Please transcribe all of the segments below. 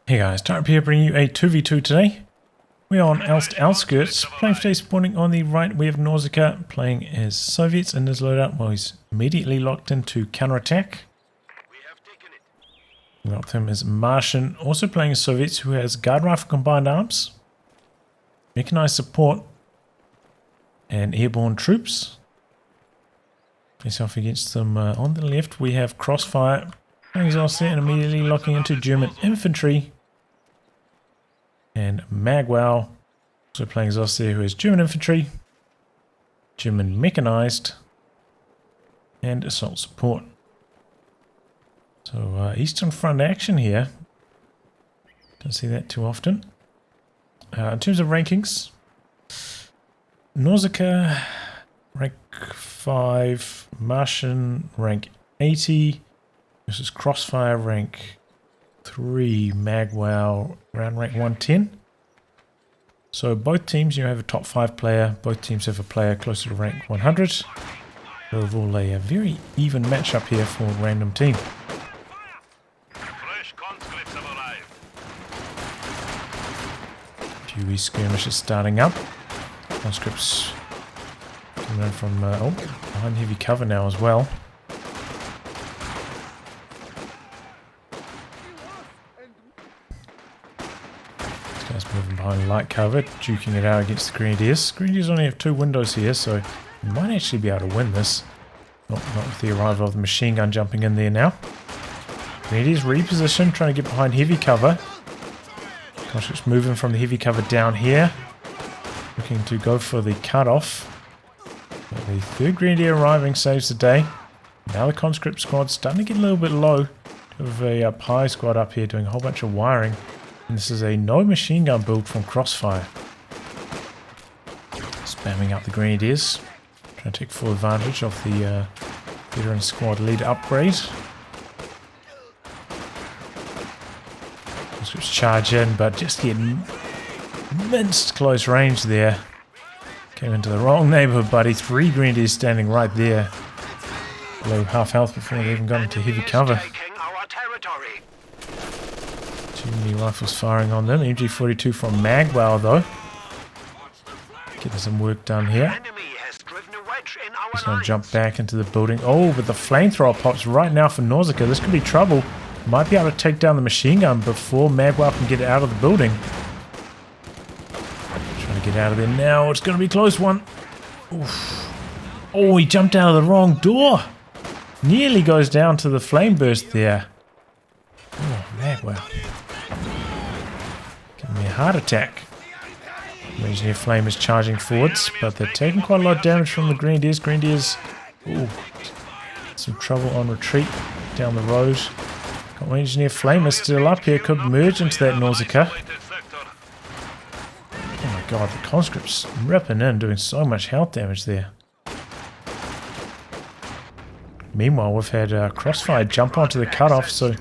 Hey guys, Type here bringing you a 2v2 today. We are on Elst Outskirts, playing for today, spawning on the right. We have Nausicaa playing as Soviets in his loadout while he's immediately locked into counterattack. We got him as Martian, also playing as Soviets, who has guard rifle combined arms, mechanized support, and airborne troops. Face off against them on the left. We have Crossfire playing as Ostheer and immediately locking into German Infantry. And magWOW, also playing as Ostheer, who has German Infantry, German Mechanized, and Assault Support. So Eastern Front action here. Don't see that too often. In terms of rankings, Nausicaa, rank 5, Martian, rank 80, versus Crossfire, rank 3, magWOW around rank 110. So both teams, you have a top 5 player, both teams have a player closer to rank 100. Overall a very even matchup here for a random team. Few skirmishes starting up. Conscripts coming in from behind heavy cover now as well. Moving behind light cover, duking it out against the Grenadiers. Grenadiers only have 2 windows here, so we might actually be able to win this. Not with the arrival of the machine gun jumping in there now. Grenadiers reposition, trying to get behind heavy cover. Conscripts moving from the heavy cover down here. Looking to go for the cutoff. The 3rd Grenadier arriving saves the day. Now the conscript squad's starting to get a little bit low. We have a pie squad up here doing a whole bunch of wiring. And this is a no machine gun build from Crossfire. Spamming out the Grenadiers. Trying to take full advantage of the veteran squad lead upgrade. Conscripts charge in, but just get minced close range there. Came into the wrong neighborhood, buddy. 3 Grenadiers standing right there. Below half health before they even got into heavy cover. Too many rifles firing on them. MG42 from magWOW though. Getting some work done here. He's going to jump back into the building. Oh, but the flamethrower pops right now for Nausicaa. This could be trouble. Might be able to take down the machine gun before magWOW can get out of the building. Trying to get out of there now. It's going to be a close one. Oof. Oh, he jumped out of the wrong door. Nearly goes down to the flame burst there. Oh, magWOW. Giving me a heart attack. Engineer Flame is charging forwards, but they're taking quite a lot of damage from the Grenadiers. Grenadiers, ooh, some trouble on retreat down the road. Got Engineer Flame is still up here, could merge into that Nausicaa. Oh my god, the conscripts ripping in, doing so much health damage there. Meanwhile, we've had Crossfire jump onto the cutoff, so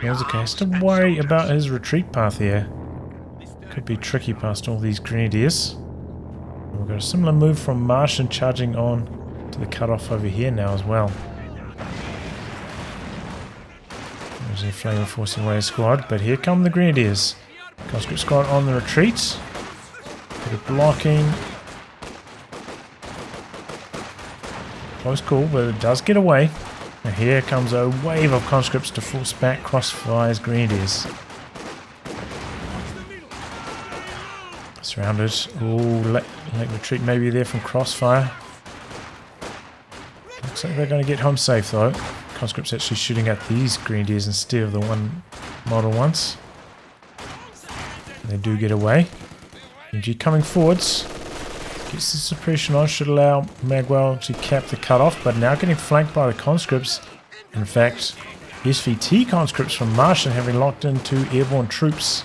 Nausicaa has to worry about his retreat path here. Could be tricky past all these Grenadiers. We've got a similar move from Martian charging on to the cutoff over here now as well. There's a flame forcing away a squad, but here come the Grenadiers. Conscript squad on the retreat. They're blocking. Close call, but it does get away. And here comes a wave of conscripts to force back Crossfire's Grenadiers. Surrounded. Oh, late retreat maybe there from Crossfire. Looks like they're going to get home safe though. Conscripts actually shooting at these Grenadiers instead of the one model ones. They do get away. MG coming forwards. Gets the suppression on, should allow magWOW to cap the cutoff, but now getting flanked by the conscripts. In fact, SVT conscripts from Martian having locked into airborne troops.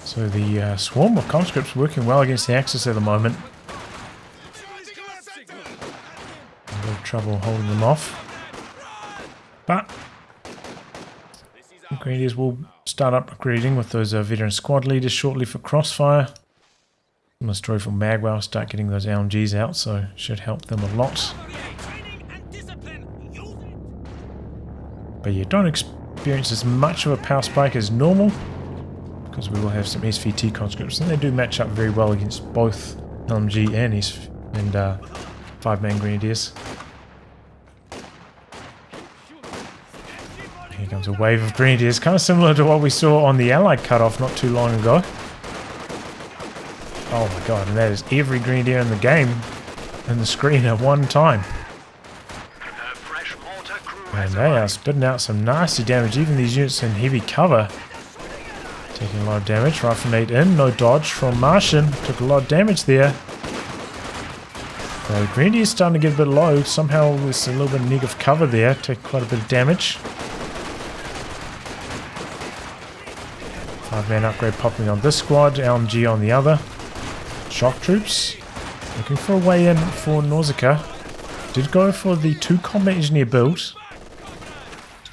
So the swarm of conscripts working well against the Axis at the moment. A little trouble holding them off. But the Grenadiers will start upgrading with those veteran squad leaders shortly for Crossfire. Similar story for magWOW, start getting those LMGs out, so should help them a lot. But you don't experience as much of a power spike as normal, because we will have some SVT conscripts, and they do match up very well against both LMG and 5-man grenadiers. Here comes a wave of grenadiers, kind of similar to what we saw on the Allied cutoff not too long ago. Oh my god, and that is every grenadier in the game in the screen at one time. And they are spitting out some nasty damage, even these units in heavy cover. Taking a lot of damage. Rifle nade in, no dodge from Martian. Took a lot of damage there. The Grenadier's starting to get a bit low. Somehow there's a little bit of negative cover there. Take quite a bit of damage. 5-man upgrade popping on this squad. LMG on the other. Shock troops. Looking for a way in for Nausicaa. Did go for the 2 combat engineer build.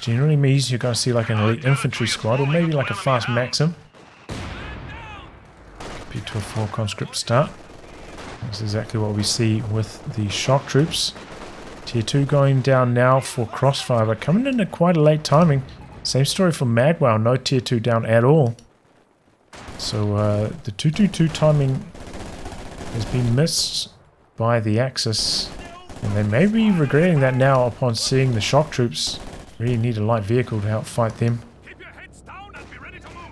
Generally means you're going to see like an elite infantry squad, or maybe like a fast maxim. Compared to a 4 conscript start. That's exactly what we see with the shock troops. Tier 2 going down now for Crossfire, but coming in at quite a late timing. Same story for magWOW, no tier 2 down at all. So the 222 timing has been missed by the Axis, and they may be regretting that now upon seeing the shock troops. Really need a light vehicle to help fight them. Keep your heads down and be ready to move.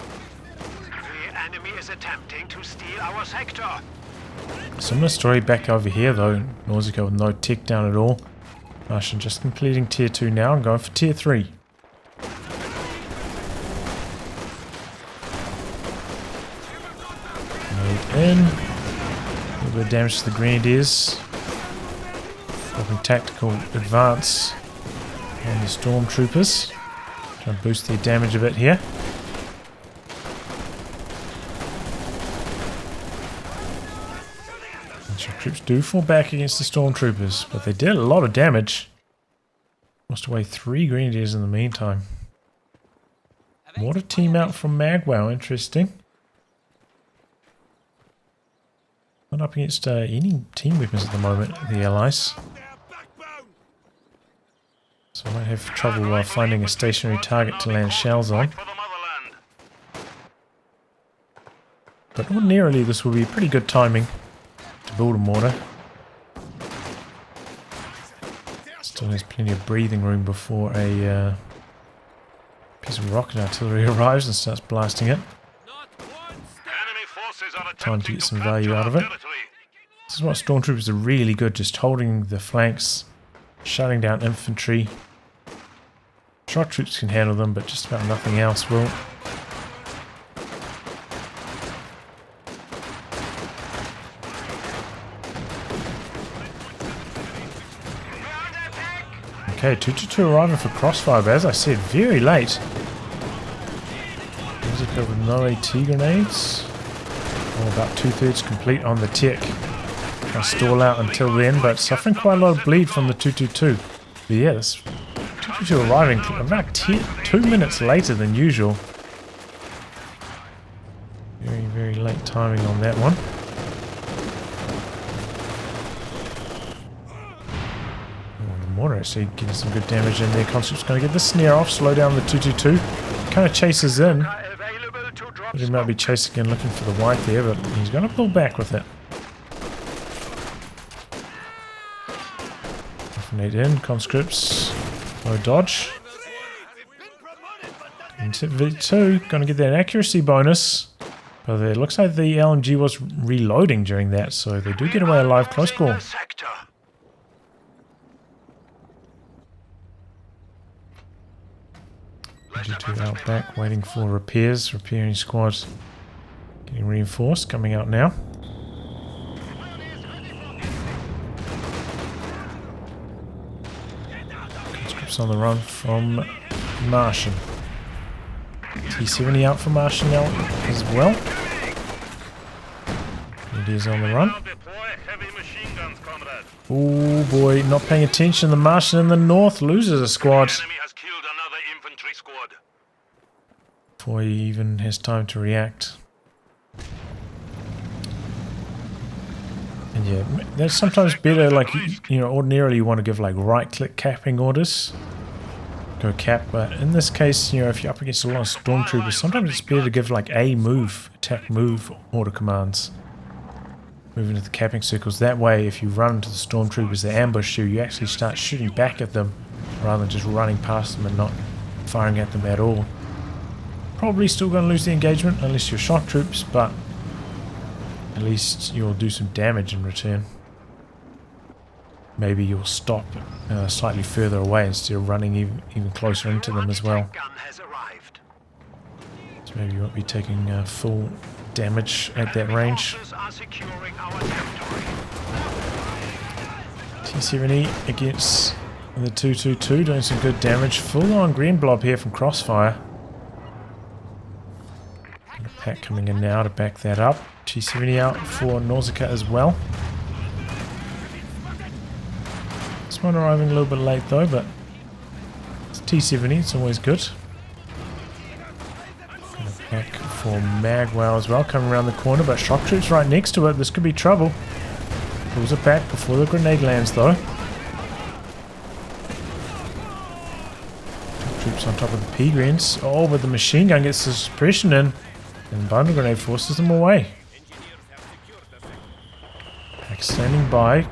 The enemy is attempting to steal our sector. Similar story back over here though. Nausicaa with no tech down at all. Martian just completing tier 2 now and going for tier 3. Made in. A little bit of damage to the Grenadiers. Dropping tactical advance on the stormtroopers. Try and boost their damage a bit here. And shock troops do fall back against the stormtroopers, but they did a lot of damage. Lost away 3 grenadiers in the meantime. What a team out from magWOW, interesting. Not up against any team weapons at the moment, the Allies. So I might have trouble finding a stationary target to land shells on. But ordinarily this would be pretty good timing to build a mortar. Still has plenty of breathing room before a piece of rocket artillery arrives and starts blasting it. Time to get some value out of it. This is what stormtroopers are really good, just holding the flanks, shutting down infantry. Shock troops can handle them, but just about nothing else will. Okay, 222 arriving for Crossfire, but as I said, very late. Nausicaa with no AT grenades. Oh, about 2/3 complete on the tech. I'll stall out until then, but suffering quite a lot of bleed from the 222. But yeah, this 222 arriving about 2 minutes later than usual. Very, very late timing on that one. Oh, the mortar actually getting some good damage in there. Conscript's going to get the snare off, slow down the 222. Kind of chases in. He might be chasing and looking for the white there, but he's going to pull back with it. Nade in, conscripts, no dodge. Into V2, going to get that accuracy bonus. But it looks like the LMG was reloading during that, so they do get away alive. Close call. G2 out back, waiting for repairs. Repairing squad getting reinforced, coming out now. Conscripts on the run from Martian. T70 out for Martian now as well. It is on the run. Oh boy, not paying attention. The Martian in the north loses a squad. Before he even has time to react. And yeah, that's sometimes better, like, you know, ordinarily you want to give like right click capping orders. go cap, but in this case, you know, if you're up against a lot of stormtroopers, sometimes it's better to give like a move, attack move order commands. Move into the capping circles. That way, if you run into the stormtroopers that ambush you, you actually start shooting back at them rather than just running past them and not firing at them at all. Probably still going to lose the engagement unless you're shock troops, but at least you'll do some damage in return. Maybe you'll stop slightly further away instead of running even closer into them as well. So maybe you won't be taking full damage at that range. T-70 against the 222 doing some good damage. Full on green blob here from Crossfire. And a pack coming in now to back that up. T-70 out for Nausicaa as well. This one arriving a little bit late though, but it's T-70, it's always good. And a pack for magWOW as well, coming around the corner, but shock troops right next to it. This could be trouble. Pulls it back before the grenade lands though. Shock troops on top of the P-Greens. Oh, but the machine gun gets the suppression in, and bundle grenade forces them away. Pack standing by.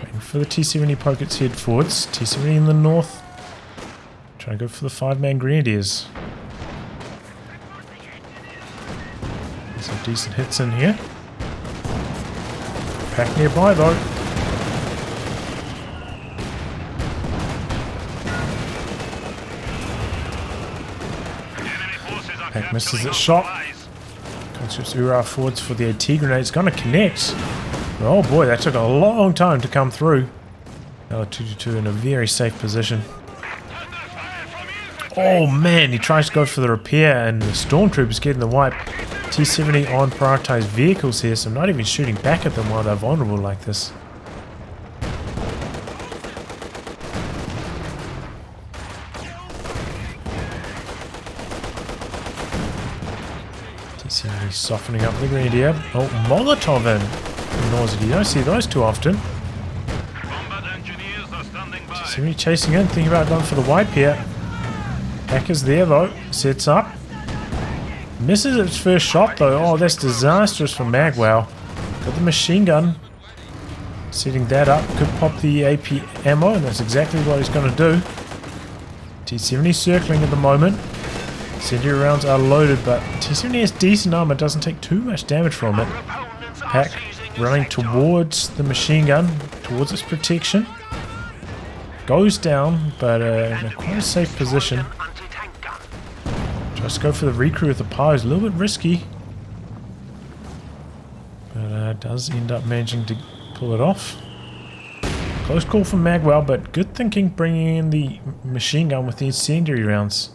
Waiting for the T-70 poke its head forwards. T-70 in the north. Trying to go for the 5-man grenadiers. There's some decent hits in here. Pack nearby though. Pack misses its shot. Conscripts hoorah forwards for the AT grenade. It's going to connect. Oh boy, that took a long time to come through. L222 in a very safe position. Oh man, he tries to go for the repair and the stormtroopers getting the wipe. T-70 on prioritized vehicles here, so I'm not even shooting back at them while they're vulnerable like this. T-70 softening up the grenadier. Oh, Molotov in. Nausicaa. You don't see those too often. T-70 chasing in, thinking about going for the wipe here. Hacker's there though, sets up. Misses its first shot though. Oh, that's disastrous for magWOW. Got the machine gun. Setting that up. Could pop the AP ammo, and that's exactly what he's going to do. T-70 circling at the moment. Incendiary rounds are loaded, but T-70 has decent armor. Doesn't take too much damage from it. Pack running towards the machine gun, towards its protection. Goes down, but in a quite a safe position. Tries to go for the recrew with the pose. A little bit risky. But does end up managing to pull it off. Close call from magWOW, but good thinking bringing in the machine gun with the incendiary rounds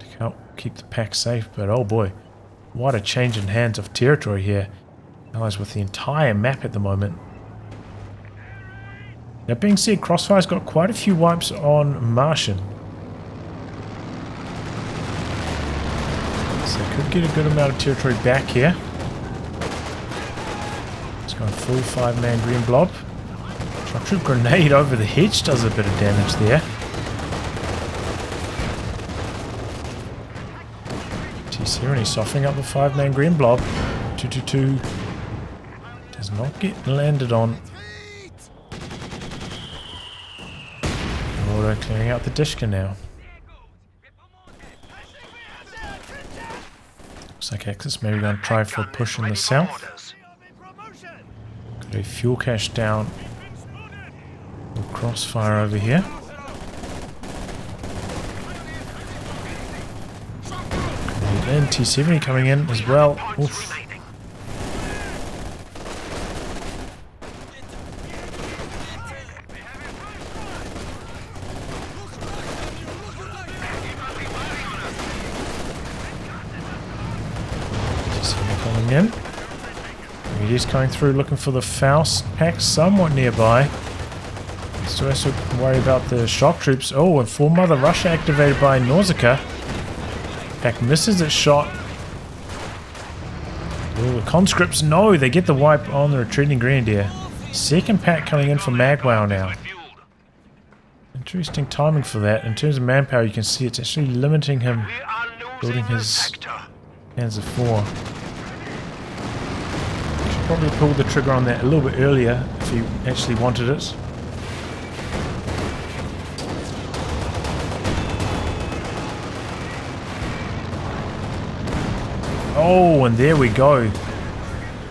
to help keep the pack safe. But oh boy, what a change in hands of territory here. Allies with the entire map at the moment. That being said, Crossfire's got quite a few wipes on Martian. So they could get a good amount of territory back here. It's going full 5-man green blob. Shock troop grenade over the hedge does a bit of damage there. T-70 softening up the 5-man green blob. 222 does not get landed on. Auto clearing out the Dishka now. Looks like Axis maybe going to try for a push in the south. Got a fuel cache down. Crossfire over here. And T-70 coming in as well. Oof. Coming in. It is coming through looking for the Faust pack somewhat nearby. Still has to worry about the shock troops. Oh, and full Mother Russia activated by Nausicaa. Pack misses its shot. Oh, the conscripts, no, they get the wipe on the retreating grenadier. Second pack coming in for magWOW now. Interesting timing for that. In terms of manpower, you can see it's actually limiting him We are building losing the his sector. Panzer IV. Should probably pull the trigger on that a little bit earlier if he actually wanted it. Oh, and there we go.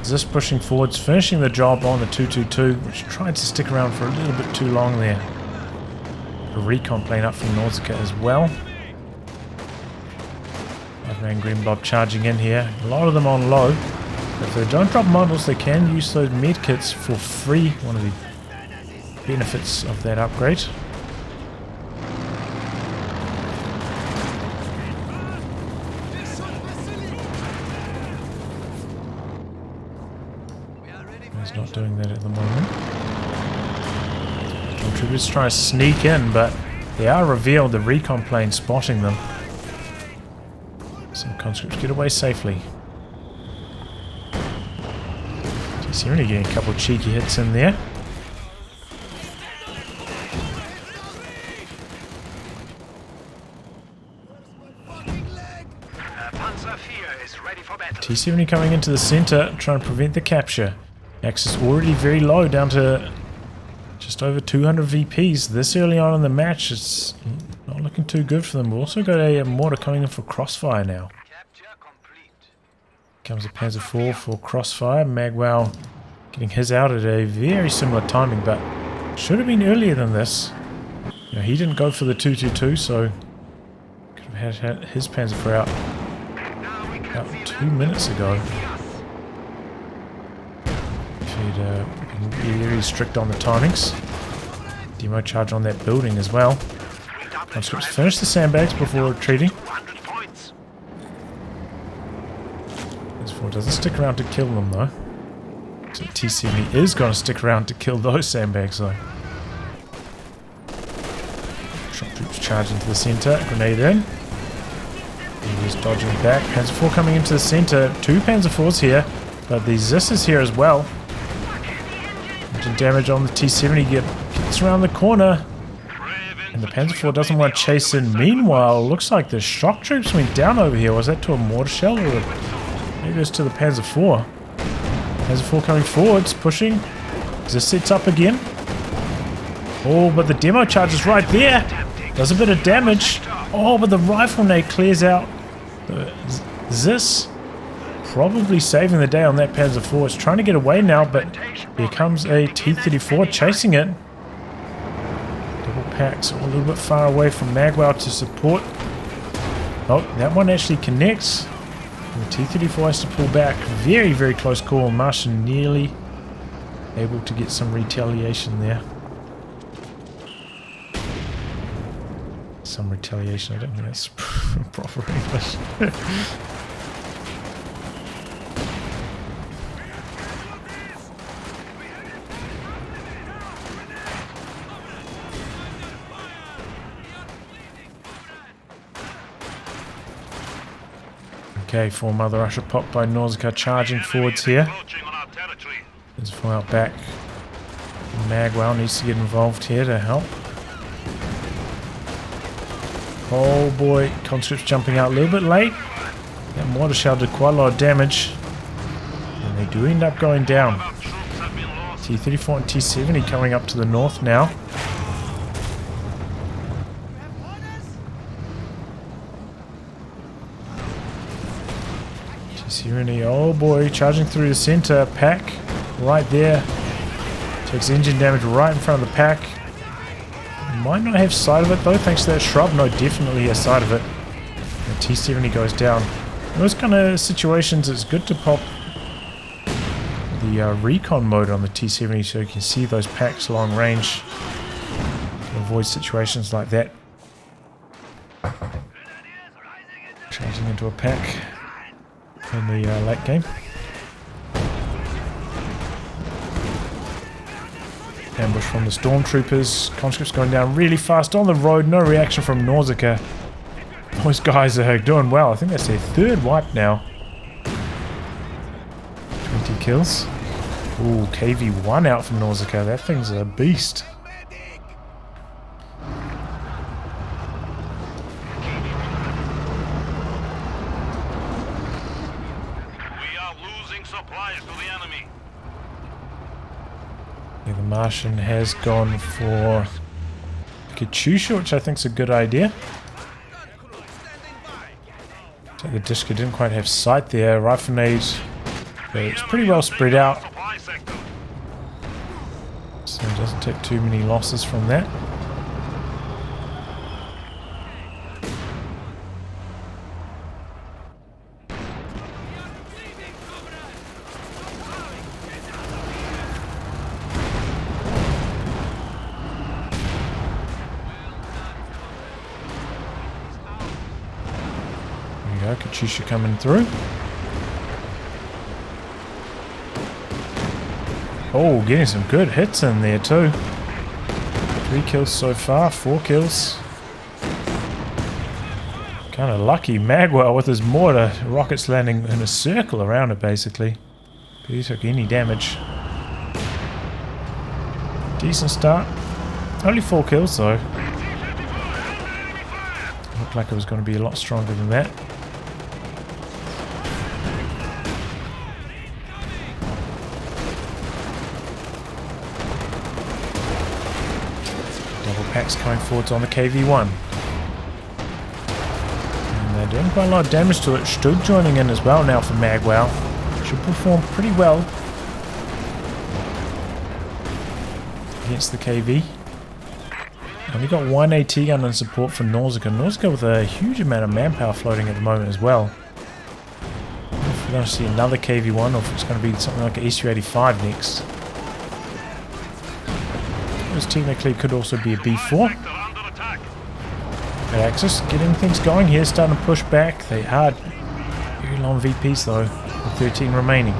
This pushing forwards, finishing the job on the 222, which tried to stick around for a little bit too long there. A recon plane up from Nausicaa as well. 5-man Green Blob charging in here. A lot of them on low. If they don't drop models, they can use those medkits for free. One of the benefits of that upgrade. He's not doing that at the moment. Troopers try to sneak in, but they are revealed, the recon plane spotting them. Some conscripts get away safely. You're only getting a couple of cheeky hits in there. T-70 coming into the center, trying to prevent the capture. Axis already very low, down to just over 200 VPs. This early on in the match, it's not looking too good for them. We've also got a mortar coming in for Crossfire now. Comes a Panzer IV for Crossfire. magWOW getting his out at a very similar timing, but should have been earlier than this. You know, he didn't go for the 222, so could have had his Panzer IV out about 2 minutes ago. If he'd been very strict on the timings. Demo charge on that building as well. Conscripts finish the sandbags before retreating. Doesn't stick around to kill them though. So T-70 is going to stick around to kill those sandbags though. Shock troops charge into the center. Grenade in. He is dodging back. Panzer IV coming into the center. 2 Panzer IVs here, but the Zis is here as well. Engine damage on the T-70 gets around the corner. And the Panzer IV doesn't want to chase in. Meanwhile, looks like the shock troops went down over here. Was that to a mortar shell or a... Maybe it's to the Panzer IV. Panzer IV coming forwards, pushing. This sets up again. Oh, but the demo charge is right there. Does a bit of damage. Oh, but the rifle nade clears out. This probably saving the day on that Panzer IV. It's trying to get away now, but here comes a T-34 chasing it. Double packs a little bit far away from magWOW to support. Oh, that one actually connects. The T-34 has to pull back. Very, very close call. Martian nearly able to get some retaliation there. Some retaliation. I don't think that's proper English. Okay, 4 Mother Russia popped by Nausicaa charging forwards here. There's 4 out back. magWOW needs to get involved here to help. Oh boy, conscripts jumping out a little bit late. That mortar shell did quite a lot of damage. And they do end up going down. T-34 and T-70 coming up to the north now. T-70, oh boy, charging through the center. Pack right there. Takes engine damage right in front of the pack. Might not have sight of it though, thanks to that shrub. No, definitely has sight of it. And T-70 goes down. In those kind of situations, it's good to pop the recon mode on the T-70 so you can see those packs long range. Avoid situations like that. Charging into a pack in the late game. Ambush from the stormtroopers. Conscripts going down really fast on the road. No reaction from Nausicaa. Those guys are doing well. I think that's their 3rd wipe now. 20 kills. Ooh, KV1 out from Nausicaa. That thing's a beast. supplies to the enemy. Yeah, the Martian has gone for Katyusha, which I think is a good idea. So the Dishka didn't quite have sight there. Rifle nades, but it's pretty well spread out, so it doesn't take too many losses from that. Katyusha coming through. Oh, getting some good hits in there too. 3 kills so far, 4 kills. Kind of lucky magWOW with his mortar. Rockets landing in a circle around it basically. But he took any damage. Decent start. Only 4 kills though. Looked like it was going to be a lot stronger than that. Packs coming forwards on the KV-1. And they're doing quite a lot of damage to it. Stug joining in as well now for magWOW. Should perform pretty well against the KV. And we've got 1 AT gun in support for Nausicaa. Nausicaa with a huge amount of manpower floating at the moment as well. If we're going to see another KV-1 or if it's going to be something like an SU-85 next. This technically could also be a B4. But Axis getting things going here, starting to push back. They are very long VPs though, with 13 remaining.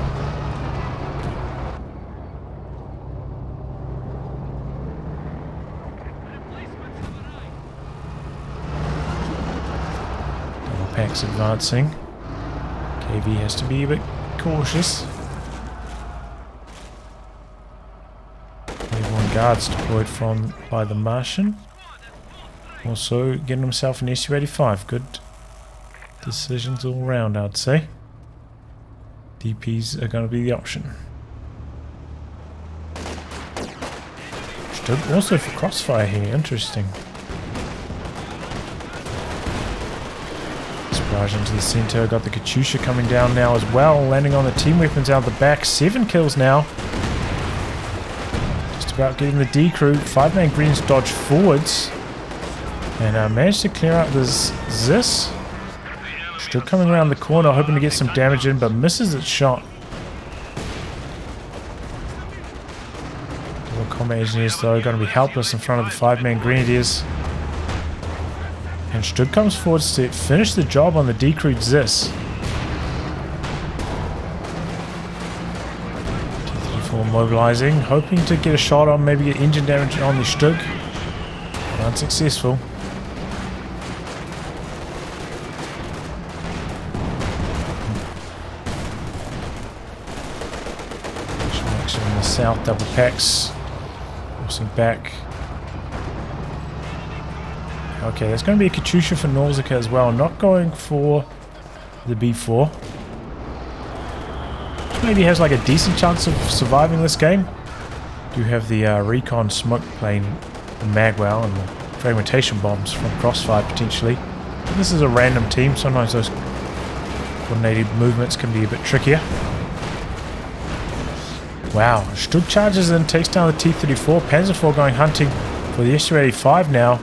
Double packs advancing. KV has to be a bit cautious. Guards deployed by the Martian. Also getting himself an SU-85. Good decisions all round, I'd say. DPs are going to be the option. Stood also for Crossfire here. Interesting. Barrage into the center. Got the Katyusha coming down now as well. Landing on the team weapons out the back. 7 kills now. About getting the D crew. 5-man greens dodge forwards and managed to clear out this Zis. Still coming around the corner hoping to get some damage in, but misses its shot. Double combat engineers though going to be helpless in front of the 5-man grenadiers, and Stug comes forwards to finish the job on the D crew Zis. Mobilizing, hoping to get a shot on, maybe get engine damage on the Stug. Unsuccessful. Action in the south, double packs. Forcing back. Okay, there's going to be a Katyusha for Nausicaa as well. Not going for the B4. Maybe has like a decent chance of surviving this game. Do have the recon smoke plane from magWOW and the fragmentation bombs from Crossfire potentially. But this is a random team. Sometimes those coordinated movements can be a bit trickier. Wow, Stug charges in, takes down the T-34. Panzer IV going hunting for the SU-85 now.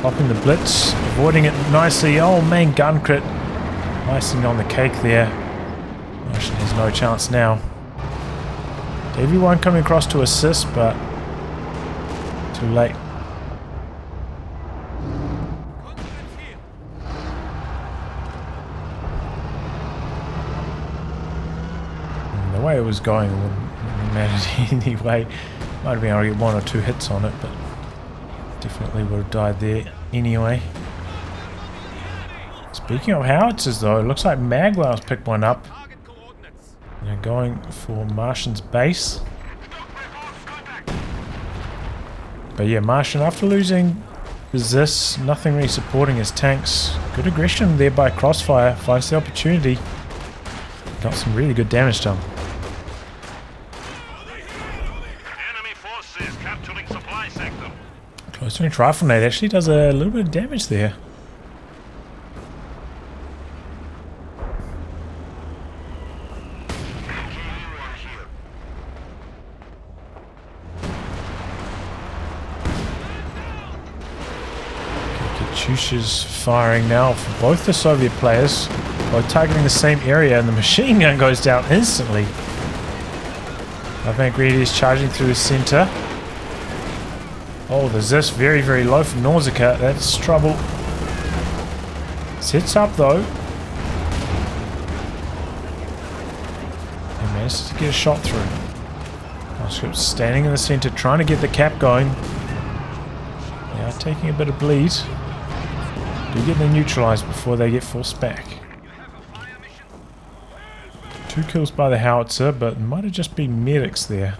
Popping the blitz, avoiding it nicely. Oh, main gun crit. Icing on the cake there. Martian has no chance now. KV-1 coming across to assist, but too late. And the way it was going, it wouldn't matter anyway. Might have been able to get 1 or 2 hits on it, but definitely would have died there anyway. Speaking of howitzers though, it looks like magWOW's picked one up. And they're going for Martian's base. But yeah, Martian after losing Zis, nothing really supporting his tanks. Good aggression there by Crossfire, finds the opportunity. got some really good damage done. Enemy forces capturing supply sector. Close range rifle nade actually does a little bit of damage there. COH2's firing now for both the Soviet players, both targeting the same area, and the machine gun goes down instantly. Grenadier is charging through the center. Oh, there's this very, very low from Nausicaa. That's trouble. Sits up though. And manages to get a shot through. Ostheer standing in the center, trying to get the cap going. They are taking a bit of bleed. Do get them neutralized before they get forced back. 2 kills by the howitzer, but it might have just been medics there.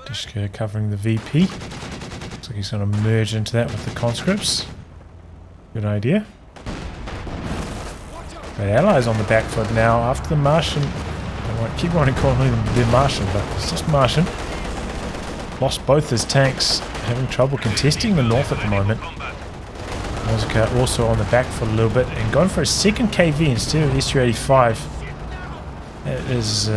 Dishka covering the VP. Looks like he's going to merge into that with the conscripts. Good idea. The Allies on the back foot now after the Martian. I won't keep wanting to call him the Martian, but it's just Martian. Lost both his tanks, having trouble contesting the north at the moment. Nausicaa also on the back foot a little bit and going for a second KV instead of SU-85. It is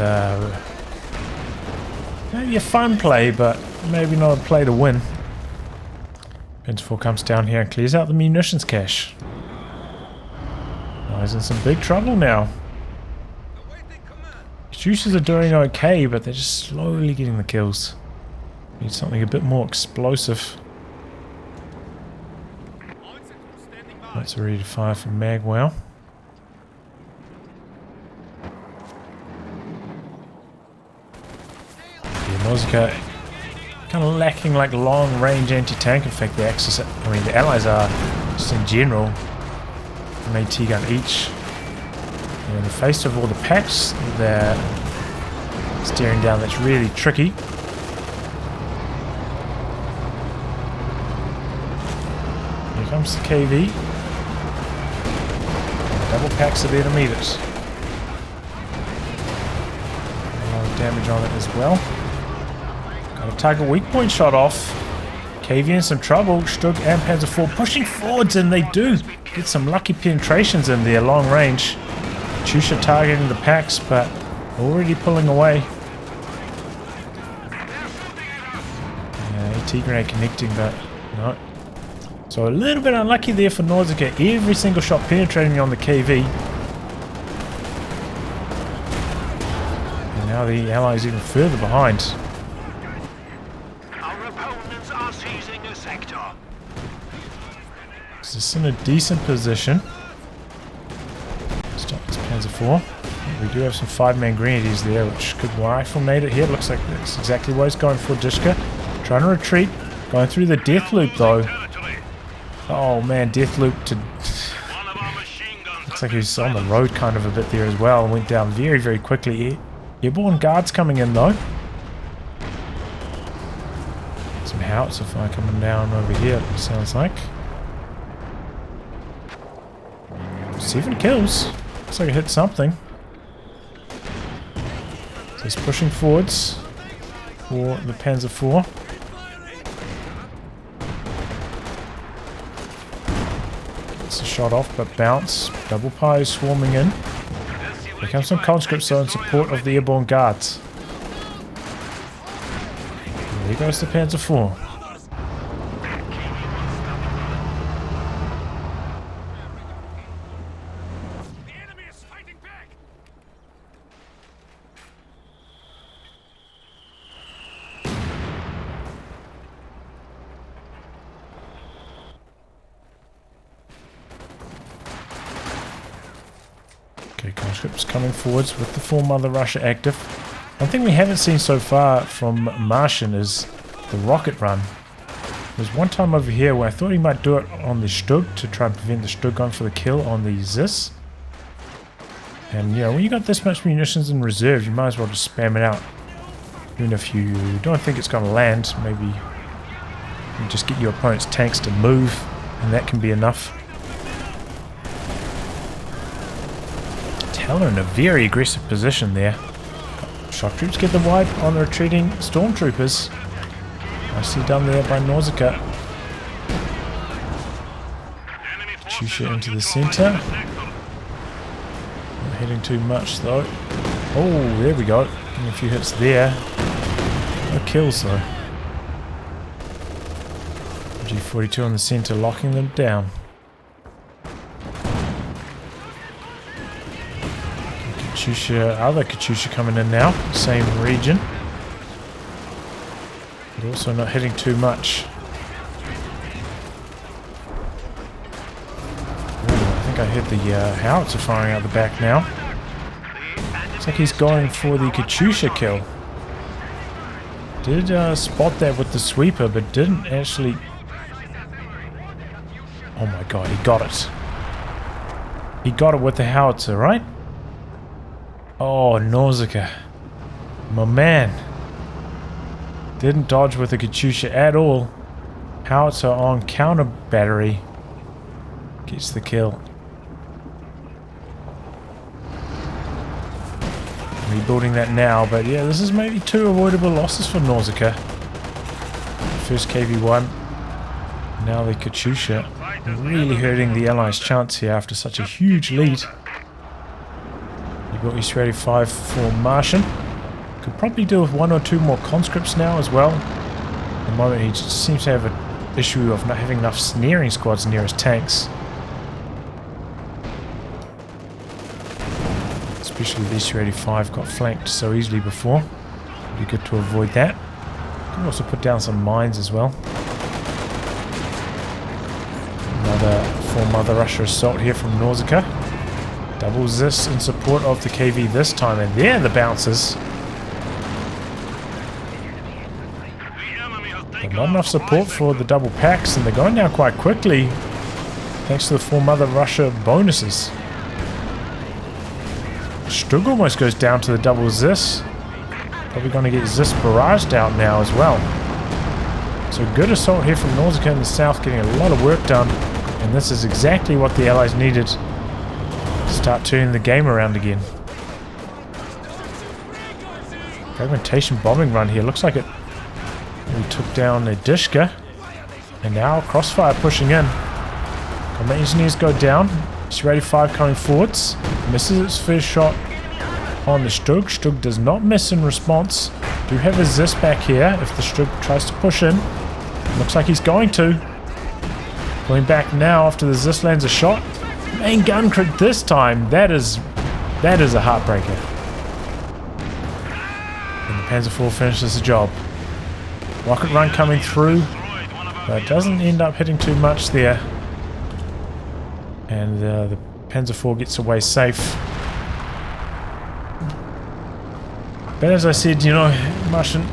maybe a fun play, but maybe not a play to win. Infantry comes down here and clears out the munitions cache. He's in some big trouble now. Juices are doing okay, but they're just slowly getting the kills. Need something a bit more explosive. That's ready to fire from magWOW. Yeah, Nausicaa kind of lacking like long range anti-tank. In fact, the Axis, the Allies are just in general an AT gun each. And in the face of all the packs they're staring down, that's really tricky. Here comes the KV. Double packs are there to meet it. A lot of damage on it as well. Got a target weak point shot off. KV in some trouble. Stug and Panzer IV pushing forwards, and they do get some lucky penetrations in there, long range. Chusha targeting the packs, but already pulling away. AT grenade connecting, but no. So a little bit unlucky there for Nausicaa. Every single shot penetrating on the KV. And now the Allies even further behind. Our opponents are seizing a sector. This is in a decent position. Stop this Panzer IV. We do have some 5-man grenadiers there, which could rifle nade it here. It looks like that's exactly what he's going for. Dishka trying to retreat. Going through the death loop though. Oh man, death loop to... Looks like he's on the road kind of a bit there as well. Went down very, very quickly. Airborne guards coming in though. Some howitzer fire coming down over here, it sounds like. 7 kills. Looks like it hit something. So he's pushing forwards for the Panzer IV. Gets a shot off, but bounce. Double pies swarming in. Here comes some conscripts though in support of the Airborne guards. And there goes the Panzer IV. Okay, conscripts coming forwards with the full Mother Russia active. One thing we haven't seen so far from Martian is the rocket run. There's one time over here where I thought he might do it on the Stug to try and prevent the Stug going for the kill on the Zis. And you know, when you got this much munitions in reserve, you might as well just spam it out. Even if you don't think it's going to land, maybe you just get your opponent's tanks to move, and that can be enough. Hell, in a very aggressive position there. Shock troops get the wipe on the retreating stormtroopers. Nicely done there by Nausicaa. Katyusha into the center. Not hitting too much though. Oh, there we go. Getting a few hits there. No kills though. G42 on the center, locking them down. Katyusha, other Katyusha coming in now, same region. But also not hitting too much. Ooh, I think I hit the howitzer firing out the back now. Looks like he's going for the Katyusha kill. Did spot that with the sweeper, but didn't actually... Oh my god, he got it. He got it with the howitzer, right? Oh, Nausicaa. My man. Didn't dodge with the Katyusha at all. Howitzer on counter battery. Gets the kill. Rebuilding that now, but yeah, this is maybe 2 avoidable losses for Nausicaa. First KV-1. Now the Katyusha. Really hurting the Allies' chance here after such a huge lead. You got S-35 for Martian. Could probably do with 1 or 2 more conscripts now as well. At the moment he just seems to have an issue of not having enough snaring squads near his tanks. Especially the S-35 got flanked so easily before. Be good to avoid that. Can also put down some mines as well. Another full Mother Russia assault here from Nausicaa. Doubles this in support of the KV this time, and there the bounces. But not enough support for the double packs, and they're going down quite quickly thanks to the full Mother Russia bonuses. Strug almost goes down to the double Zis. Probably going to get Zis barraged out now as well. So good assault here from Nausicaa in the south, getting a lot of work done. And this is exactly what the Allies needed to start turning the game around again. Fragmentation bombing run here. Looks like it really took down a Dishka. And now Crossfire pushing in. Combat engineers go down. S-85 coming forwards. Misses its first shot on the Strug. Strug does not miss in response. Do have a Zis back here if the Strug tries to push in. Looks like he's going to. Going back now after the Zis lands a shot. Main gun crit this time. That is a heartbreaker. And the Panzer IV finishes the job. Rocket run coming through, but doesn't end up hitting too much there. And the Panzer IV gets away safe. But as I said, you know, Martian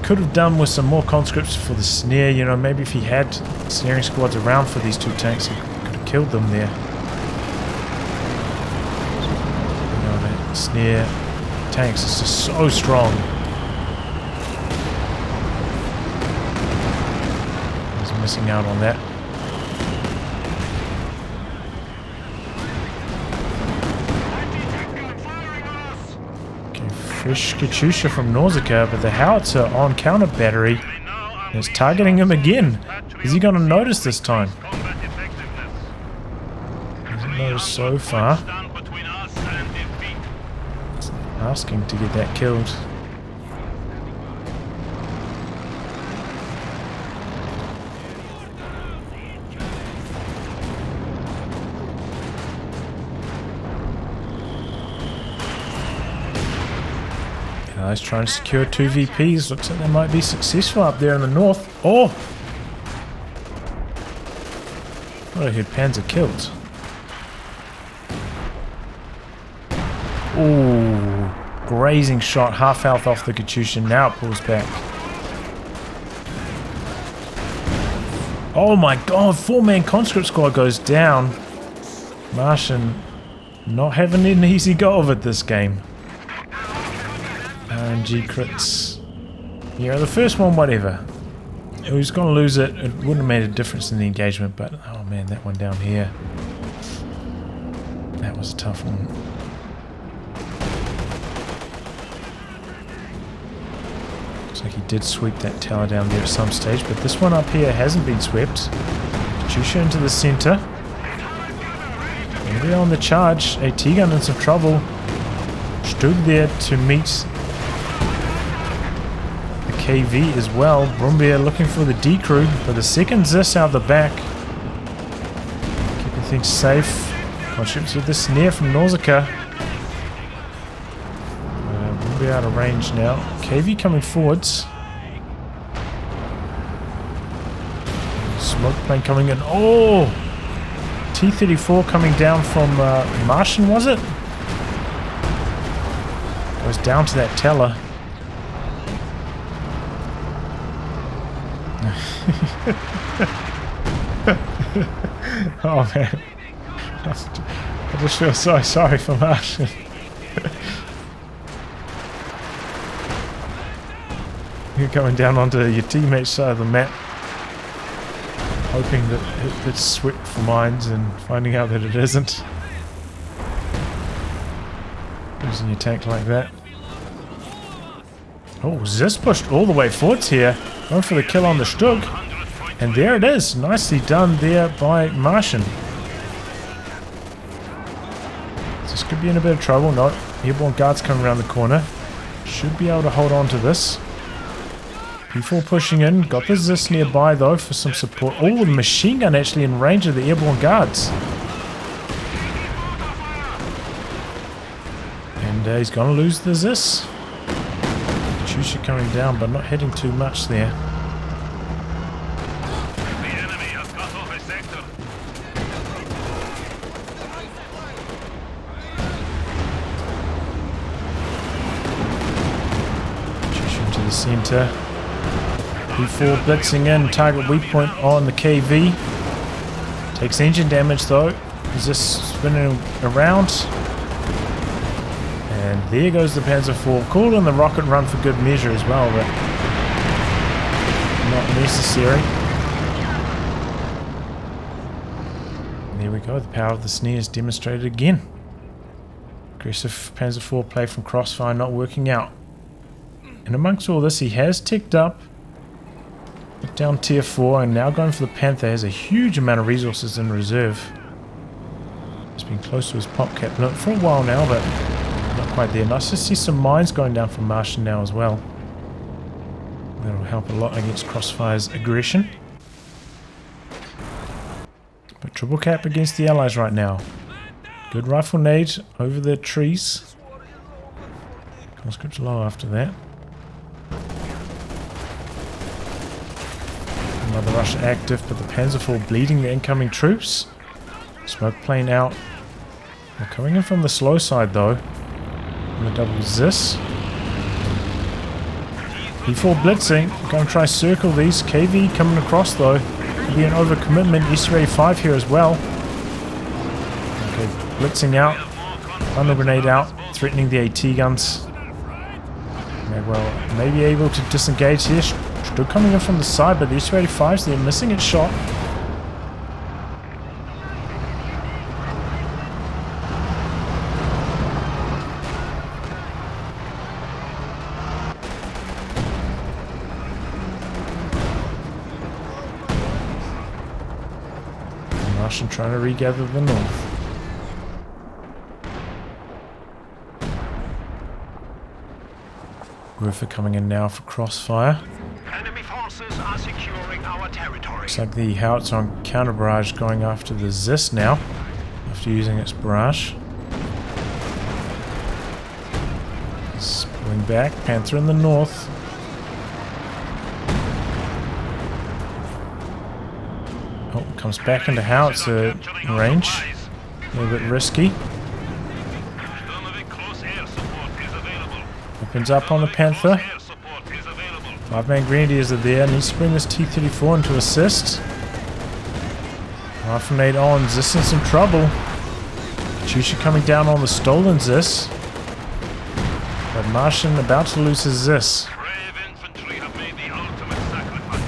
could have done with some more conscripts for the snare. You know, maybe if he had snaring squads around for these 2 tanks, he could have killed them there. You know, the snare tanks is just so strong. He's missing out on that. Fresh Katyusha from Nausicaa, but the howitzer on counter battery is targeting him again. Is he going to notice this time? Hasn't noticed so far. Asking to get that killed. He's trying to secure 2 VPs. Looks like they might be successful up there in the north. Oh! Thought I heard Panzer killed. Ooh, grazing shot, half health off the Katyusha. Now it pulls back. Oh my god, 4-man conscript squad goes down. Martian not having an easy go of it this game. RNG crits. Yeah, the first one, whatever. He was going to lose it. It wouldn't have made a difference in the engagement, but oh man, that one down here. That was a tough one. Looks like he did sweep that tower down there at some stage, but this one up here hasn't been swept. Katyusha into the center. And we're on the charge. AT gun in some trouble. Stood there to meet the KV as well. Brumbier looking for the D crew, but the second Zis out the back. Keeping things safe. Contributes with the snare from Nausicaa. Brumbier out of range now. KV coming forwards. Smoke plane coming in. Oh! T-34 coming down from Martian, was it? Goes down to that teller. Oh man. I just feel so sorry for Martian. You're coming down onto your teammate's side of the map, hoping that it's swept for mines and finding out that it isn't. Using your tank like that. Oh, Zis pushed all the way forwards here. Going for the kill on the Stug. And there it is. Nicely done there by Martian. This could be in a bit of trouble. No, Airborne guards coming around the corner. Should be able to hold on to this. P4 pushing in. Got the Zis nearby though for some support. Oh, the machine gun actually in range of the Airborne guards. And he's going to lose the Zis. Katyusha coming down, but not hitting too much there. The enemy has cut off a sector. Katyusha into the center. P4 blitzing in, target weak point on the KV. Takes engine damage though. Is this spinning around? And there goes the Panzer IV. Called in the rocket run for good measure as well, but not necessary. And there we go, the power of the snare is demonstrated again. Aggressive Panzer IV play from Crossfire not working out. And amongst all this, he has ticked up. Down tier 4 and now going for the Panther. Has a huge amount of resources in reserve. He's been close to his pop cap for a while now, but not quite there. Nice to see some mines going down from Martian now as well. That'll help a lot against Crossfire's aggression. But triple cap against the allies right now. Good rifle nade over the trees. Conscripts low after that. Another rush active, but the Panzer IV bleeding the incoming troops. Smoke plane out. They're coming in from the slow side though. And the double Zis. P4 blitzing. Going to try circle these. KV coming across though. Could be an overcommitment. SU-85 here as well. Okay, blitzing out. Thunder grenade out. Threatening the AT guns. magWOW may be able to disengage here. Still coming in from the side, but the SU-85s, they're missing its shot. Martian trying to regather the north. Roofer coming in now for Crossfire. Enemy forces are securing our territory. Looks like the howitzer on counter barrage going after the Zis now, after using its barrage. It's pulling back. Panther in the north. Oh, comes back into howitzer range. A little bit risky. Opens up on the Panther. 5-man Grenadiers are there. Needs to bring this T-34 in to assist. Rifle nade on. Zis in some trouble. Katyusha coming down on the stolen Zis. But Martian about to lose his Zis. Infantry have made the ultimate sacrifice.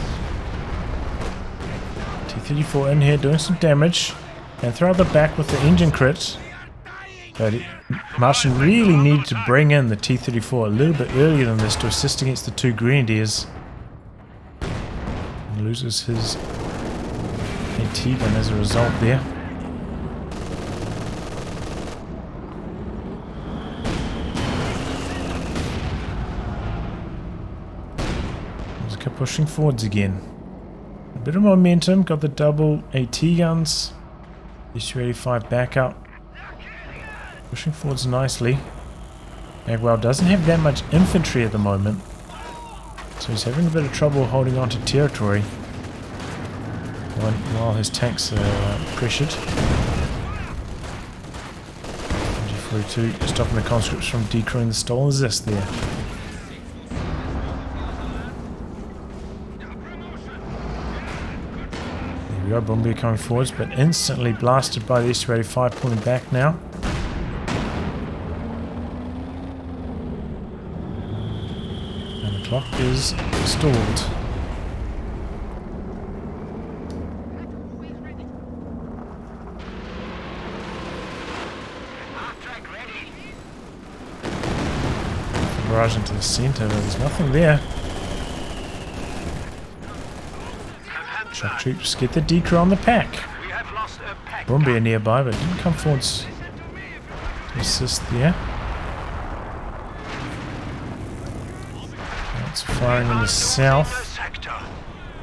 T-34 in here doing some damage. Panther out the back with the engine crit. But Martian really needed to bring in the T-34 a little bit earlier than this to assist against the two Grenadiers. And loses his AT gun as a result there. Kept pushing forwards again. A bit of momentum, got the double AT guns. Su-85 back up. Pushing forwards nicely. magWOW doesn't have that much infantry at the moment, so he's having a bit of trouble holding on to territory while his tanks are pressured. G42 stopping the conscripts from decrewing the stolen Zist there. There we go, Bombardier coming forwards, but instantly blasted by the Su-85, pulling back now. And the clock is stalled. Barrage into the center, but there's nothing there. Shock troops get the decrew on the pack. Bombardier nearby, but didn't come forwards to assist there. That's firing in the south.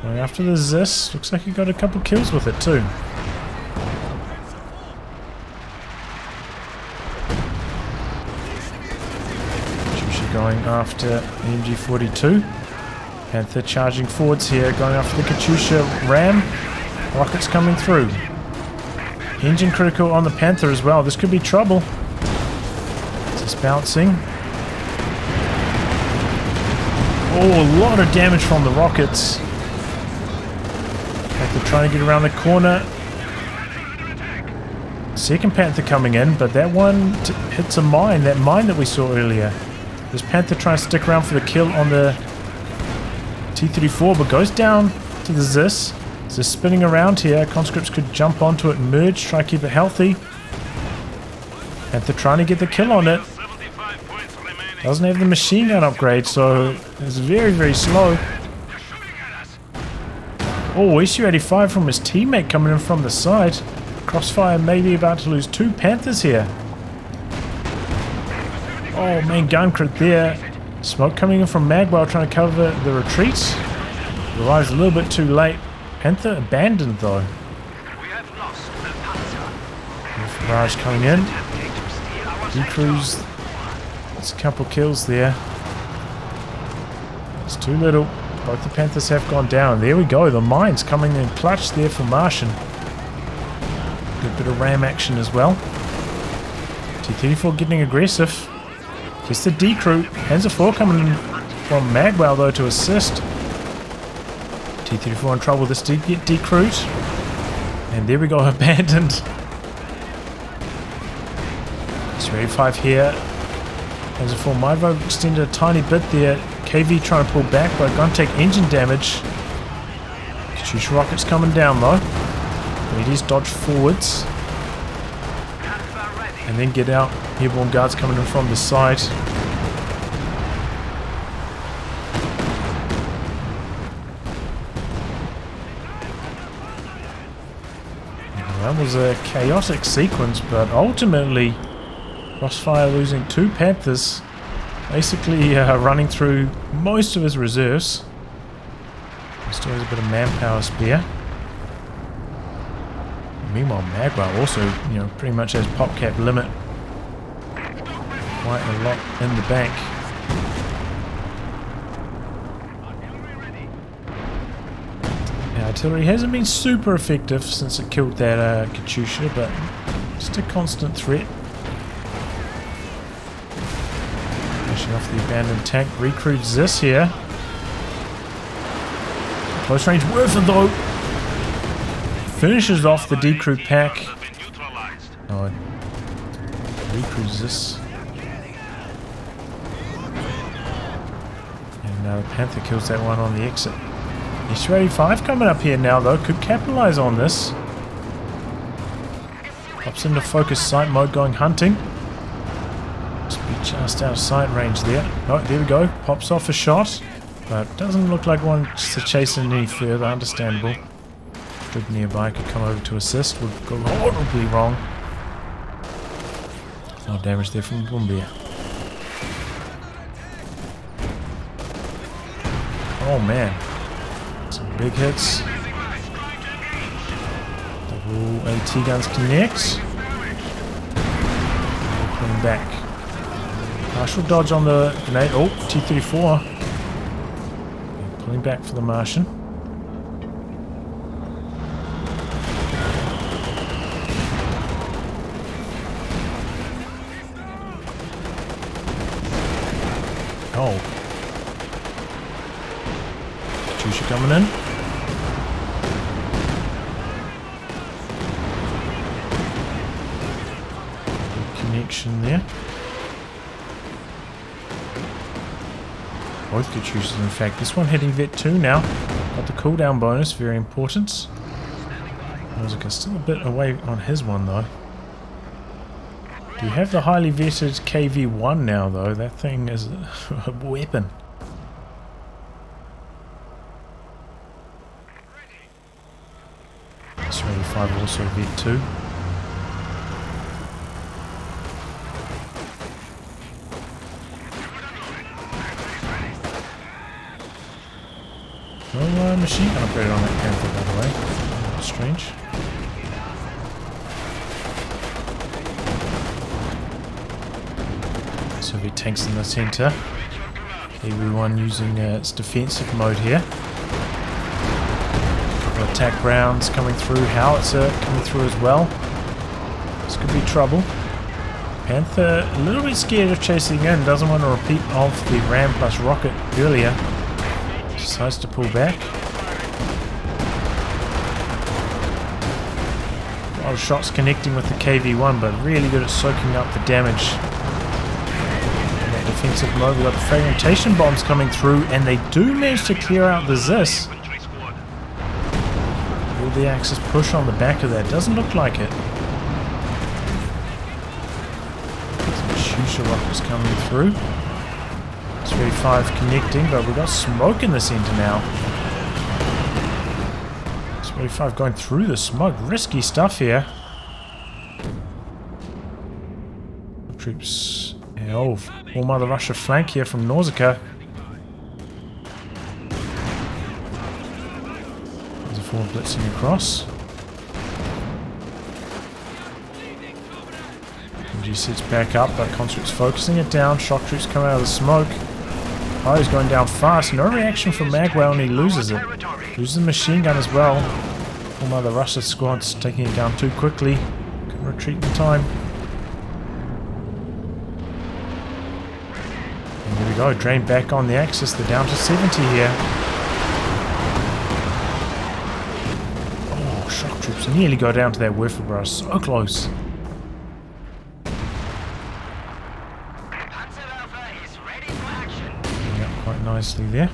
Going after the Zis. Looks like he got a couple kills with it too. Going after MG42. Panther charging forwards here, going after the Katyusha ram. Rockets coming through. Engine critical on the Panther as well. This could be trouble. Just bouncing. Oh, a lot of damage from the rockets. Panther trying to get around the corner. Second Panther coming in, but that one hits a mine. That mine that we saw earlier. This Panther trying to stick around for the kill on the T-34, but goes down to the Zis. Zis spinning around here. Conscripts could jump onto it, merge, try to keep it healthy. Panther trying to get the kill on it. Doesn't have the machine gun upgrade, so it's very, very slow. Oh, Su-85 from his teammate coming in from the side. Crossfire maybe about to lose two Panthers here. Oh, main gun crit there. Smoke coming in from magWOW trying to cover the retreat. Arrives a little bit too late. Panther abandoned though. Barrage coming in. Decrews. It's a couple kills there. It's too little. Both the Panthers have gone down. There we go. The mines coming in clutch there for Martian. Good bit of ram action as well. T-34 getting aggressive. Just the decrew. Panzer IV coming in from magWOW though to assist. T-34 in trouble. This did get decrewed. And there we go, abandoned. Su-85 here. Panzer IV magWOW extended a tiny bit there. KV trying to pull back, but going to take engine damage. Katyusha rockets coming down though. Ladies dodge forwards. And then get out. Airborne guards coming in from the side. That was a chaotic sequence, but ultimately Crossfire losing two Panthers, basically running through most of his reserves. Still has a bit of manpower spare. Meanwhile, magWOW also, pretty much has pop cap limit. Quite a lot in the bank. Yeah, artillery hasn't been super effective since it killed that Katyusha, but just a constant threat. Pushing off the abandoned tank, recruits this here. Close range worth it though. Finishes off the decrew pack. Oh, recruits this. And now the Panther kills that one on the exit. Su-85 coming up here now though, could capitalize on this. Pops into focus sight mode, going hunting. Just out of sight range there. Oh, there we go. Pops off a shot. But doesn't look like one to chase it any further. Understandable. Good nearby could come over to assist. Would go horribly wrong. No damage there from Boombeer. Oh man. Some big hits. Double AT guns connect. Pulling back. Partial dodge on the grenade. Oh, T-34. Pulling back for the Martian. Oh. Katusha coming in. Good connection there. Both Katusas, in fact. This one hitting Vet 2 now. Got the cooldown bonus, very important. Nausicaa still a bit away on his one though. Do you have the highly vetted KV-1 now though? That thing is a weapon. Australia 5 also Vet 2. No machine gun upgrade on that Panther, by the way. That's strange. Soviet tanks in the centre. Everyone using its defensive mode here. Couple of attack rounds coming through. Howitzer coming through as well. This could be trouble. Panther a little bit scared of chasing in. Doesn't want to repeat of the ram plus rocket earlier. Decides to pull back. A lot of shots connecting with the KV-1, but really good at soaking up the damage. In that defensive mode, we've got the fragmentation bombs coming through, and they do manage to clear out the Zis. Will the Axis push on the back of that? Doesn't look like it. Some Shusha rockets coming through. 3-5 connecting, but we've got smoke in the centre now. 3-5 going through the smoke. Risky stuff here. Troops. Oh, All Mother Russia flank here from Nausicaa. There's a forward blitzing across. MG sits back up, but Construct's focusing it down. Shock troops come out of the smoke. Oh, he's going down fast. No reaction from magWOW, and he loses it. Loses the machine gun as well. All Mother Russia squad's taking it down too quickly. Can retreat in time. And there we go. Drain back on the Axis. They're down to 70 here. Oh, shock troops nearly go down to that Werfer. So close. Nicely there.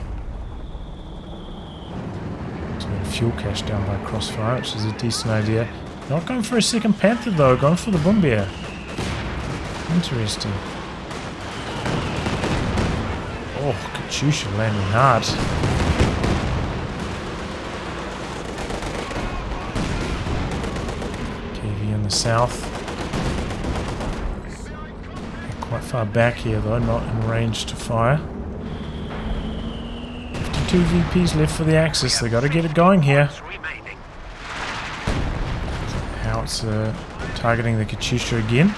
So a fuel cache down by Crossfire, which is a decent idea. Not going for a second Panther though, going for the Boombeer. Interesting. Oh, Katusha landing hard. KV in the south. Quite far back here though, not in range to fire. 2 VPs left for the Axis. They got to get it going here. Howitzer targeting the Katusha again.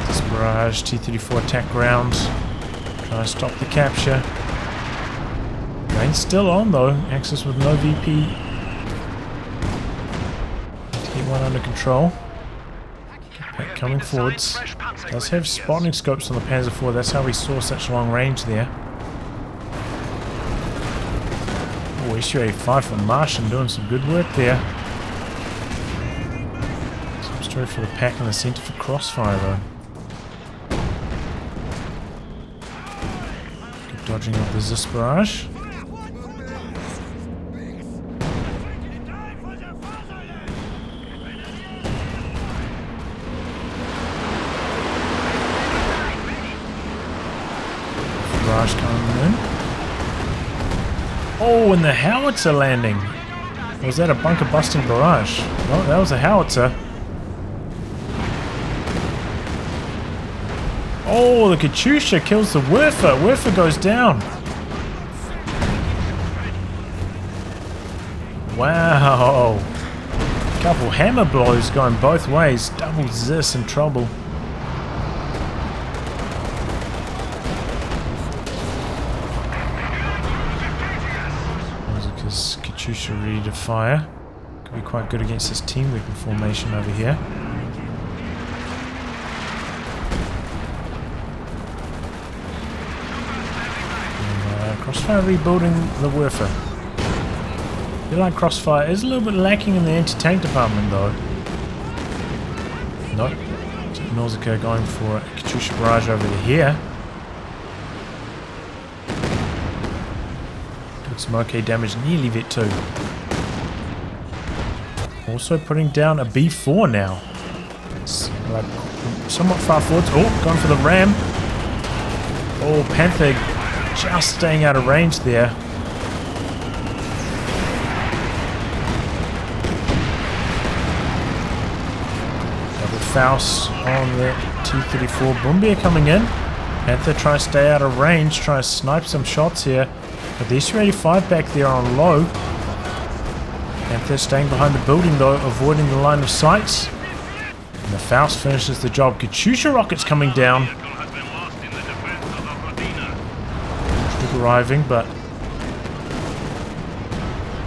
This barrage T-34 attack round. Try to stop the capture. Rain's still on though. Axis with no VP. Need to get one under control. Coming forwards. Does have spotting scopes on the Panzer IV. That's how we saw such long range there. Oh, SU-85 from Martian doing some good work there. Some story for the pack in the centre for Crossfire though. Good dodging of the Zis barrage. barrage coming in. Oh, and the howitzer landing. Or was that a bunker busting barrage? No, that was a howitzer. Oh, the Katyusha kills the Werfer. Werfer goes down. Wow. Couple hammer blows going both ways. Double Zis in trouble. Nausicaa's Katyusha ready to fire. Could be quite good against this team weapon formation over here. And, Crossfire rebuilding the Werfer. I feel like Crossfire is a little bit lacking in the anti-tank department though. Nope. Nausicaa going for a Katyusha barrage over here. Did some okay damage nearly Vet 2. Also putting down a B4 now. It's like somewhat far forwards. Oh, going for the ram. Oh, Panther just staying out of range there. Faust on the T-34 Boombear coming in. Panther tries to stay out of range, try to snipe some shots here. But the SU-85 back there on low. Panther staying behind the building though, avoiding the line of sight. And the Faust finishes the job. Katyusha rockets coming down. Still arriving, but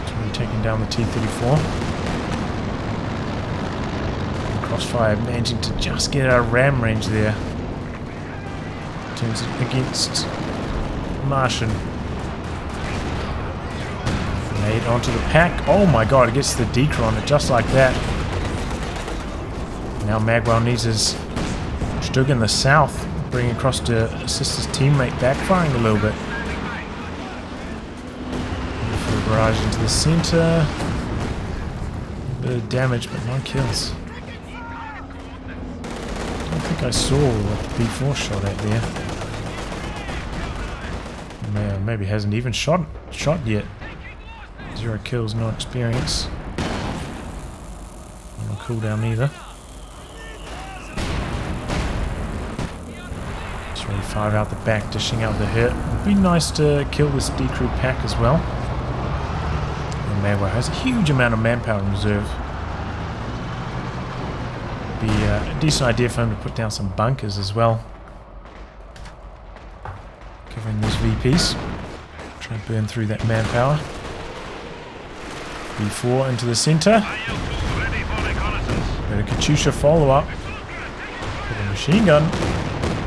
it's really taking down the T-34. Crossfire managing to just get out of ram range there. Turns it against Martian. Made onto the pack. Oh my god, it gets the deker on it just like that. Now magWOW needs his Stug in the south, bringing across to assist his teammate, backfiring a little bit. For the barrage into the center. A bit of damage, but no kills. I think I saw what the B4 shot at there. Maybe hasn't even shot yet. 0 kills, no experience. No cooldown either. 35 out the back, dishing out the hit. Would be nice to kill this decrew pack as well. And magWOW has a huge amount of manpower in reserve. Be a decent idea for him to put down some bunkers as well. Covering those VPs. Try and burn through that manpower. B4 into the center. Got a Katyusha follow up. With a machine gun.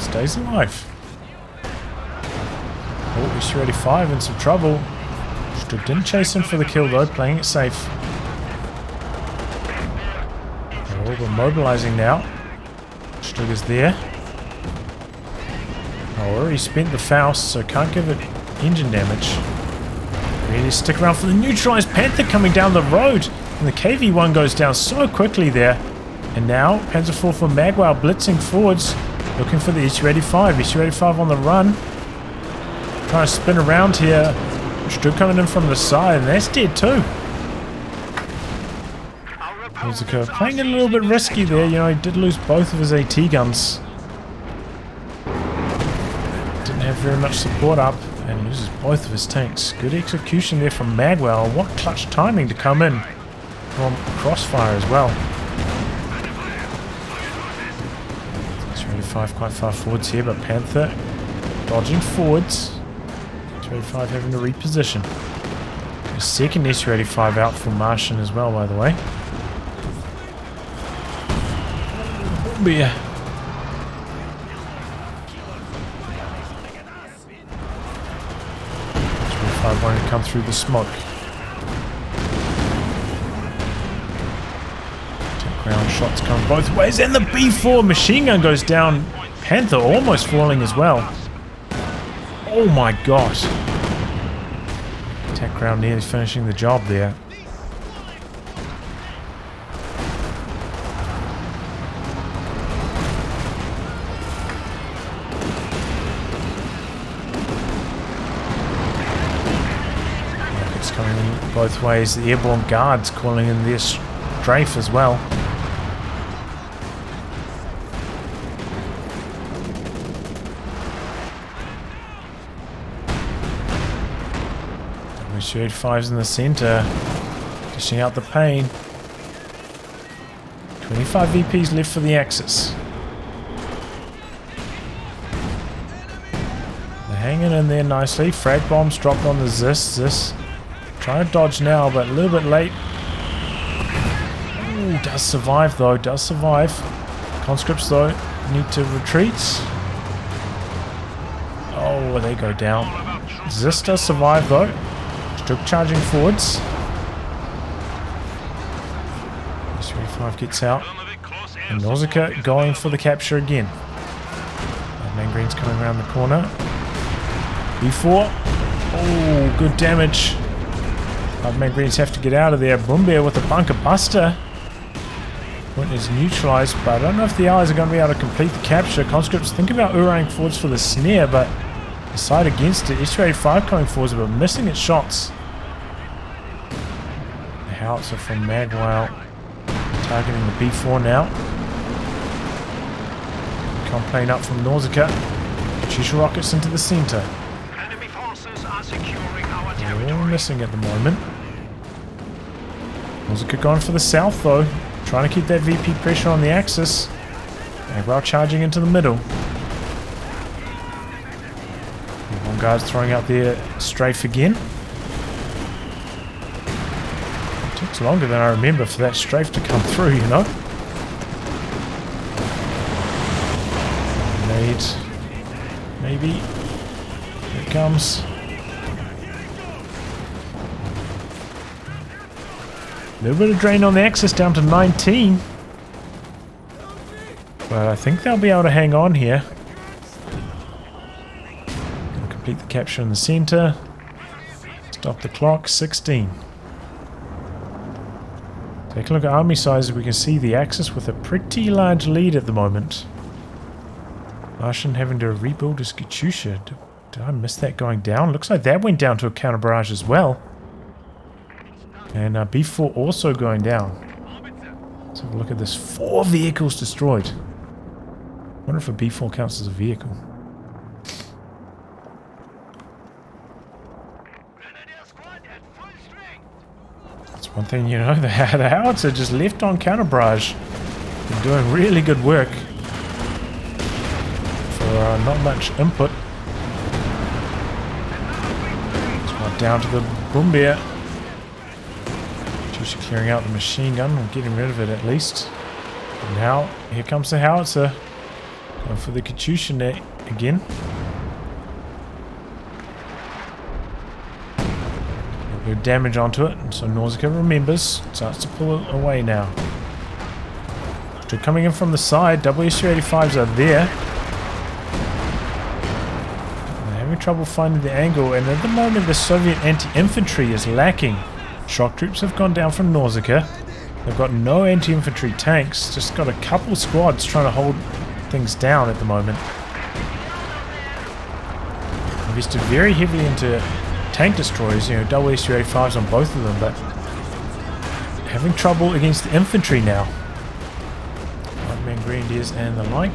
Stays alive. Oh, SU-85 in some trouble. Stug didn't chase him for the kill though, playing it safe. Oh, we're mobilizing now. Stug is there. Oh, already spent the Faust, so can't give it engine damage. Really stick around for the neutralized Panther coming down the road. And the KV-1 goes down so quickly there. And now, Panzer IV for magWOW blitzing forwards. Looking for the SU-85. SU-85 on the run. Trying to spin around here. Stug coming in from the side, and that's dead too. Nausicaa playing it a little bit risky there. You know, he did lose both of his AT guns. Didn't have very much support up, and loses both of his tanks. Good execution there from magWOW. What clutch timing to come in from Crossfire as well. 35 quite far forwards here, but Panther dodging forwards. SU-85 having to reposition. A second SU-85 out for Martian as well, by the way. But yeah. SU-85 wanting to come through the smoke. Ground shots come both ways, and the B4 machine gun goes down. Panther almost falling as well. Oh my gosh. Attack ground nearly finishing the job there. coming in both ways. The Airborne Guards calling in their strafe as well. WH-85's in the center, dishing out the pain. 25 VPs left for the Axis. They're hanging in there nicely. Frag bombs dropped on the Zis. Trying to dodge now, but a little bit late. Ooh, does survive though, does survive. Conscripts though need to retreat. Oh, they go down. Zis does survive though. Still charging forwards. S-35 gets out. And Nausicaa going for the capture again. Man Green's coming around the corner. B4. Oh, good damage. Man Greens have to get out of there. Boombear with a bunker buster. Point is neutralized, but I don't know if the Allies are going to be able to complete the capture. Conscripts think about Urang forwards for the snare, but decide against it. S-85 coming forwards, but missing its shots. The howitzer from magWOW targeting the B4 now. Complain up from Nausicaa. Shoots rockets into the center. Enemy forces are securing our They're territory. all missing at the moment. Nausicaa going for the south though. Trying to keep that VP pressure on the Axis. magWOW charging into the middle. One guy's throwing out their strafe again. It takes longer than I remember for that strafe to come through, you know. Maybe. Here it comes. A little bit of drain on the Axis, down to 19. But I think they'll be able to hang on here. Gonna complete the capture in the center. Stop the clock, 16. Take a look at army sizes. We can see the Axis with a pretty large lead at the moment. Martian having to rebuild his Katyusha. Did I miss that going down? Looks like that went down to a counter barrage as well. And B4 also going down. Let's have a look at this. 4 vehicles destroyed. I wonder if a B4 counts as a vehicle. That's one thing, you know, the howitzer just left on counter barrage. Been doing really good work. For not much input. It's right down to the Boombear. Clearing out the machine gun, or getting rid of it at least. And now, here comes the howitzer. Going for the Katyusha net again. A little bit of damage onto it, and so Nausicaa remembers. Starts to pull it away now. Still coming in from the side. WSU-85s are there. They're having trouble finding the angle, and at the moment the Soviet anti-infantry is lacking. Shock troops have gone down from Nausicaa. They've got no anti-infantry tanks, just got a couple squads trying to hold things down at the moment. Invested very heavily into tank destroyers, you know, WSU-85s on both of them, but having trouble against the infantry now. Lightman Grenadiers and the like.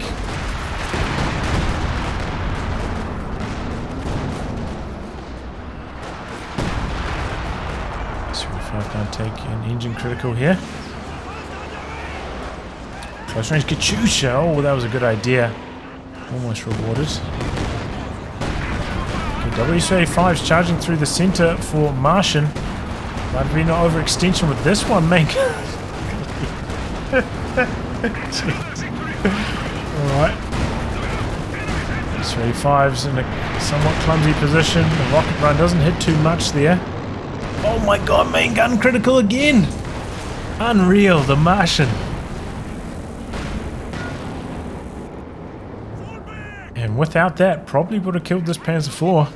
Can't take an engine critical here. Close range Katyusha. Oh, that was a good idea. Almost rewarded. Okay, WSU-85's charging through the center for Martian. Might have been an overextension with this one, mate. Alright. WSU-85's in a somewhat clumsy position. The rocket run doesn't hit too much there. Oh my god, main gun critical again! Unreal, the Martian. And without that, probably would have killed this Panzer IV.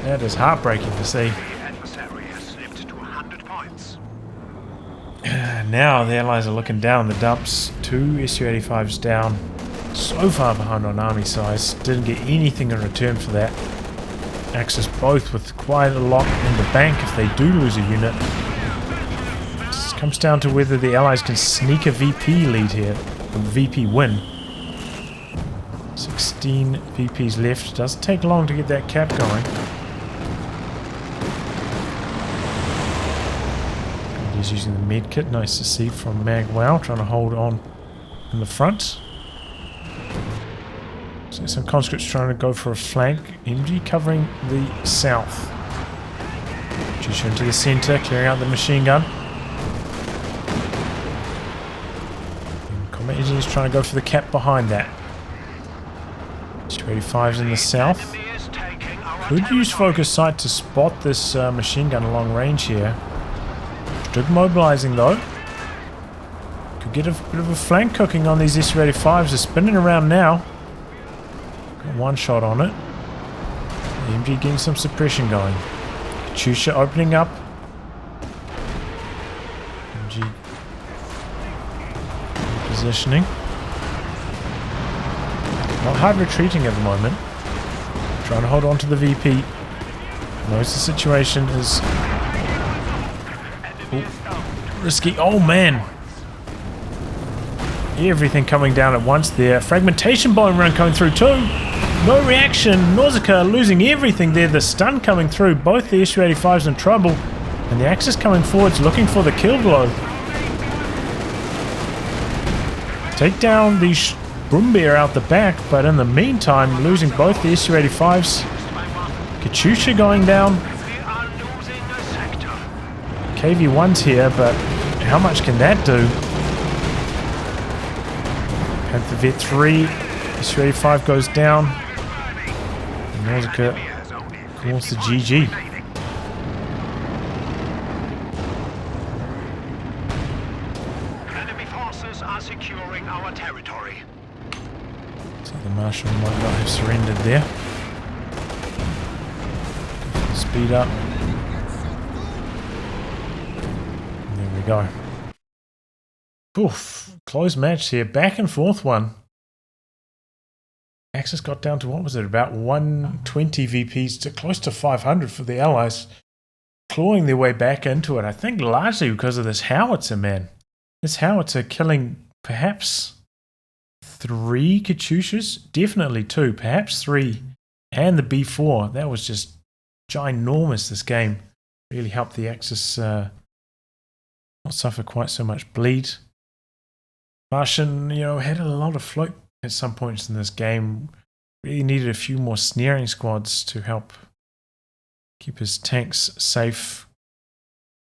That is heartbreaking to see. Now the Allies are looking down the dumps. 2 Su-85s down. So far behind on army size. Didn't get anything in return for that. Axis both with quite a lot in the bank if they do lose a unit. It comes down to whether the Allies can sneak a VP lead here, a VP win. 16 VPs left. Doesn't take long to get that cap going. He's using the med kit. Nice to see from magWOW, trying to hold on in the front. So some conscripts trying to go for a flank. MG covering the south. Juice into the center, clearing out the machine gun. And combat engineers trying to go for the cap behind that. 285's in the south. Could use focus sight to spot this machine gun along range here. Good mobilizing though. Could get a bit of a flank cooking on these Su-85s. They're spinning around now. Got one shot on it. The MG getting some suppression going. Katyusha opening up. MG positioning. Not hard retreating at the moment. Trying to hold on to the VP. Knows the situation is risky. Oh man! Everything coming down at once there. Fragmentation bomb run coming through too. No reaction. Nausicaa losing everything there. The stun coming through. Both the Su-85s in trouble. And the Axis coming forwards looking for the kill blow. Take down the Brumbeer out the back, but in the meantime losing both the Su-85s. Katyusha going down. KV-1's here, but how much can that do? Panther Vet 3, Su-85 goes down. And Nausicaa calls the GG. Enemy forces are securing our territory. So the Martian might not have surrendered there. Speed up. There we go. Oof, close match here. Back and forth one. Axis got down to, what was it, about 120 VPs to close to 500 for the Allies. Clawing their way back into it. I think largely because of this howitzer, man. This howitzer killing perhaps 3 Katyushas. Definitely 2, perhaps 3. And the B4. That was just ginormous, this game. Really helped the Axis not suffer quite so much bleed. Martian, had a lot of float at some points in this game. Really needed a few more snaring squads to help keep his tanks safe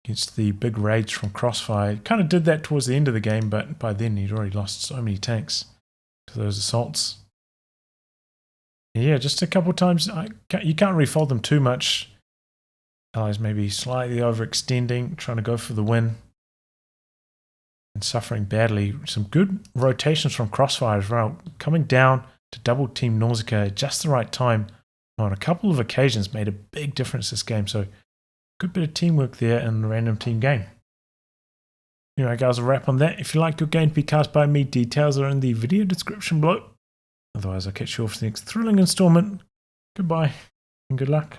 against the big raids from Crossfire. Kind of did that towards the end of the game, but by then he'd already lost so many tanks to those assaults. Yeah, just a couple times. You can't refold them too much. Allies maybe slightly overextending, trying to go for the win. And suffering badly. Some good rotations from Crossfire as well. Coming down to double team Nausicaa at just the right time on a couple of occasions made a big difference this game. So good bit of teamwork there in the random team game. Anyway guys, a wrap on that. If you like your game to be cast by me, details are in the video description below. Otherwise I'll catch you off for the next thrilling installment. Goodbye and good luck.